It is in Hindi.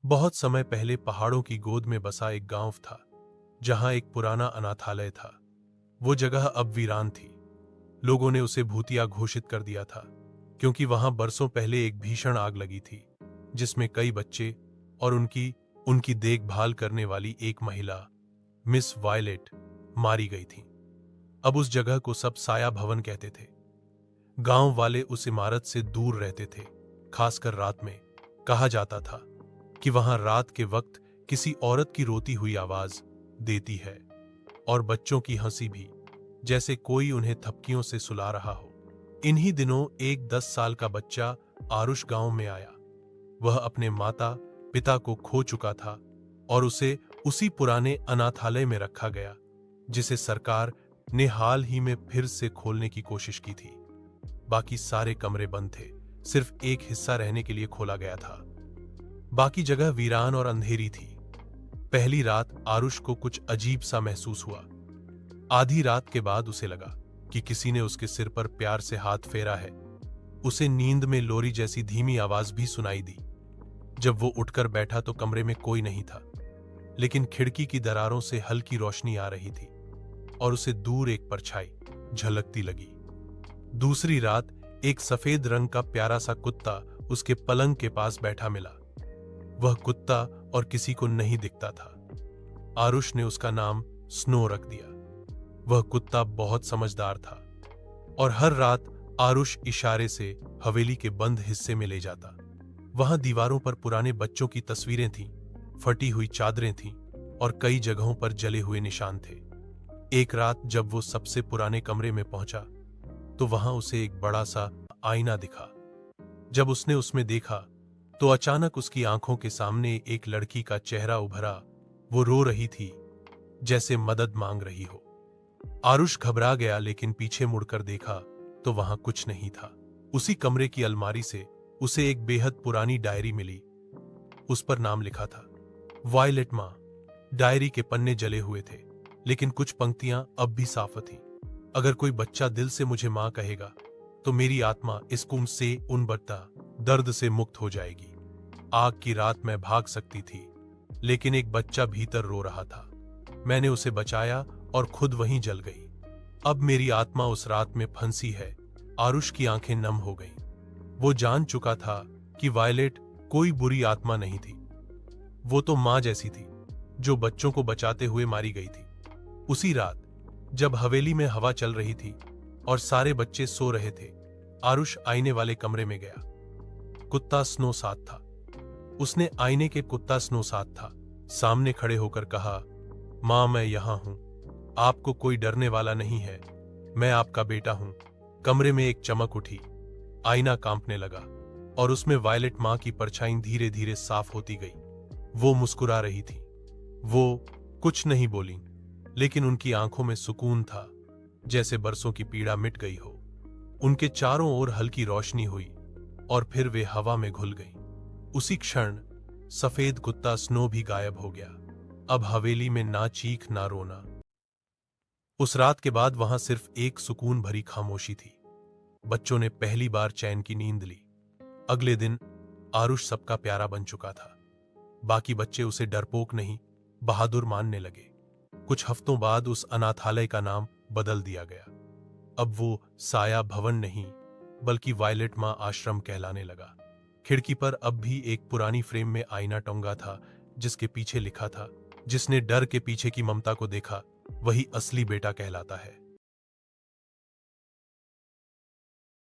बहुत समय पहले पहाड़ों की गोद में बसा एक गांव था, जहां एक पुराना अनाथालय था। वो जगह अब वीरान थी। लोगों ने उसे भूतिया घोषित कर दिया था, क्योंकि वहां बरसों पहले एक भीषण आग लगी थी, जिसमें कई बच्चे और उनकी उनकी देखभाल करने वाली एक महिला, मिस वायलेट, मारी गई थी। अब उस जगह को सब साया भवन कहते थे। गांव वाले उस इमारत से दूर रहते थे, खासकर रात में। कहा जाता था कि वहां रात के वक्त किसी औरत की रोती हुई आवाज देती है, और बच्चों की हंसी भी, जैसे कोई उन्हें थपकियों से सुला रहा हो। इन्हीं दिनों एक 10 साल का बच्चा आरुष गांव में आया। वह अपने माता पिता को खो चुका था, और उसे उसी पुराने अनाथालय में रखा गया, जिसे सरकार ने हाल ही में फिर से खोलने की कोशिश की थी। बाकी सारे कमरे बंद थे, सिर्फ एक हिस्सा रहने के लिए खोला गया था। बाकी जगह वीरान और अंधेरी थी। पहली रात आरुष को कुछ अजीब सा महसूस हुआ। आधी रात के बाद उसे लगा कि किसी ने उसके सिर पर प्यार से हाथ फेरा है। उसे नींद में लोरी जैसी धीमी आवाज भी सुनाई दी। जब वो उठकर बैठा तो कमरे में कोई नहीं था, लेकिन खिड़की की दरारों से हल्की रोशनी आ रही थी, और उसे दूर एक परछाई झलकती लगी। दूसरी रात एक सफेद रंग का प्यारा सा कुत्ता उसके पलंग के पास बैठा मिला। वह कुत्ता और किसी को नहीं दिखता था। आरुष ने उसका नाम स्नो रख दिया। वह कुत्ता बहुत समझदार था, और हर रात आरुष इशारे से हवेली के बंद हिस्से में ले जाता। वहां दीवारों पर पुराने बच्चों की तस्वीरें थीं, फटी हुई चादरें थीं, और कई जगहों पर जले हुए निशान थे। एक रात जब वो सबसे पुराने कमरे में पहुंचा, तो वहां उसे एक बड़ा सा आईना दिखा। जब उसने उसमें देखा, तो अचानक उसकी आंखों के सामने एक लड़की का चेहरा उभरा। वो रो रही थी, जैसे मदद मांग रही हो। आरुष घबरा गया, लेकिन पीछे मुड़कर देखा तो वहां कुछ नहीं था। उसी कमरे की अलमारी से उसे एक बेहद पुरानी डायरी मिली। उस पर नाम लिखा था, वायलेट मां। डायरी के पन्ने जले हुए थे, लेकिन कुछ पंक्तियां अब भी साफ थीं। अगर कोई बच्चा दिल से मुझे मां कहेगा, तो मेरी आत्मा इस कुंभ से उनबरता दर्द से मुक्त हो जाएगी। आग की रात में भाग सकती थी, लेकिन एक बच्चा भीतर रो रहा था। मैंने उसे बचाया और खुद वहीं जल गई। अब मेरी आत्मा उस रात में फंसी है। आरुष की आंखें नम हो गईं। वो जान चुका था कि वायलेट कोई बुरी आत्मा नहीं थी। वो तो मां जैसी थी, जो बच्चों को बचाते हुए मारी गई थी। उसी रात जब हवेली में हवा चल रही थी और सारे बच्चे सो रहे थे, आरुष आईने वाले कमरे में गया। कुत्ता स्नो साथ था। उसने आईने के कुत्ता स्नो साथ था सामने खड़े होकर कहा, मां मैं यहां हूं, आपको कोई डरने वाला नहीं है, मैं आपका बेटा हूं। कमरे में एक चमक उठी, आईना कांपने लगा, और उसमें वायलेट मां की परछाई धीरे धीरे साफ होती गई। वो मुस्कुरा रही थी। वो कुछ नहीं बोली, लेकिन उनकी आंखों में सुकून था, जैसे बरसों की पीड़ा मिट गई हो। उनके चारों ओर हल्की रोशनी हुई, और फिर वे हवा में घुल गईं। उसी क्षण सफेद कुत्ता स्नो भी गायब हो गया। अब हवेली में ना चीख ना रोना। उस रात के बाद वहां सिर्फ एक सुकून भरी खामोशी थी। बच्चों ने पहली बार चैन की नींद ली। अगले दिन आरुष सबका प्यारा बन चुका था। बाकी बच्चे उसे डरपोक नहीं, बहादुर मानने लगे। कुछ हफ्तों बाद उस अनाथालय का नाम बदल दिया गया। अब वो साया भवन नहीं, बल्कि वायलेट मां आश्रम कहलाने लगा। खिड़की पर अब भी एक पुरानी फ्रेम में आईना टंगा था, जिसके पीछे लिखा था, जिसने डर के पीछे की ममता को देखा, वही असली बेटा कहलाता है।